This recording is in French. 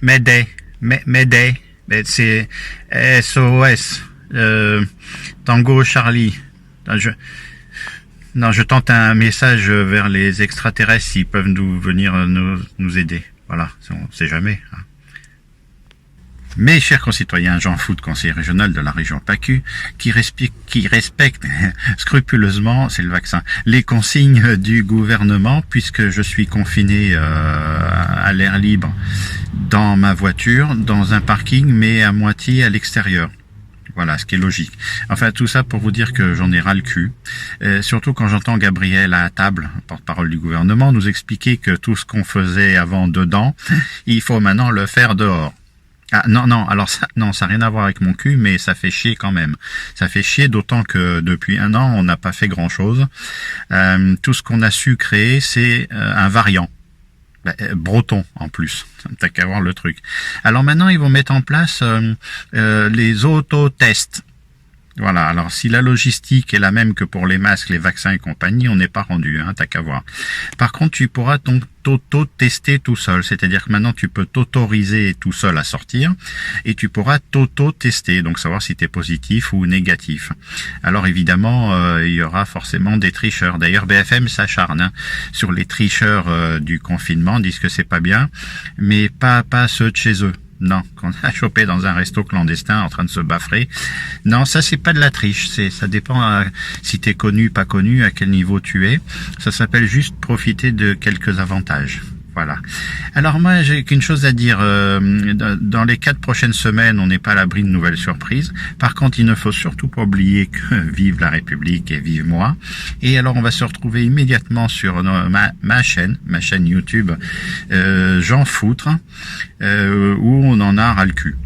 Mayday, Mayday, c'est SOS, Tango Charlie. Je, non, je tente un message vers les extraterrestres s'ils peuvent venir nous aider. Voilà, on sait jamais. Hein. Mes chers concitoyens, Jean Foot, conseiller régional de la région PACU, qui respecte scrupuleusement, c'est le vaccin, les consignes du gouvernement, puisque je suis confiné à l'air libre dans ma voiture, dans un parking, mais à moitié à l'extérieur. Voilà, ce qui est logique. Enfin, tout ça pour vous dire que j'en ai ras le cul. Surtout quand j'entends Gabriel à table, porte-parole du gouvernement, nous expliquer que tout ce qu'on faisait avant dedans, il faut maintenant le faire dehors. Ah non, alors ça n'a rien à voir avec mon cul, mais ça fait chier quand même. Ça fait chier d'autant que depuis 1 an, on n'a pas fait grand-chose. Tout ce qu'on a su créer, c'est un variant. Breton en plus, t'as qu'à voir le truc. Alors maintenant, ils vont mettre en place les autotests. Voilà, alors si la logistique est la même que pour les masques, les vaccins et compagnie, on n'est pas rendu, hein, t'as qu'à voir. Par contre, tu pourras t'auto-tester tout seul, c'est-à-dire que maintenant tu peux t'autoriser tout seul à sortir et tu pourras t'auto-tester, donc savoir si tu es positif ou négatif. Alors évidemment, il y aura forcément des tricheurs. D'ailleurs, BFM s'acharne sur les tricheurs du confinement, disent que c'est pas bien, mais pas ceux de chez eux. Non, qu'on a chopé dans un resto clandestin en train de se baffrer. Non, ça c'est pas de la triche, ça dépend si t'es connu, pas connu, à quel niveau tu es. Ça s'appelle juste profiter de quelques avantages. Voilà. Alors moi, j'ai qu'une chose à dire. Dans les 4 prochaines semaines, on n'est pas à l'abri de nouvelles surprises. Par contre, il ne faut surtout pas oublier que vive la République et vive moi. Et alors, on va se retrouver immédiatement sur ma chaîne YouTube, Jean Foutre, où on en a ras le cul.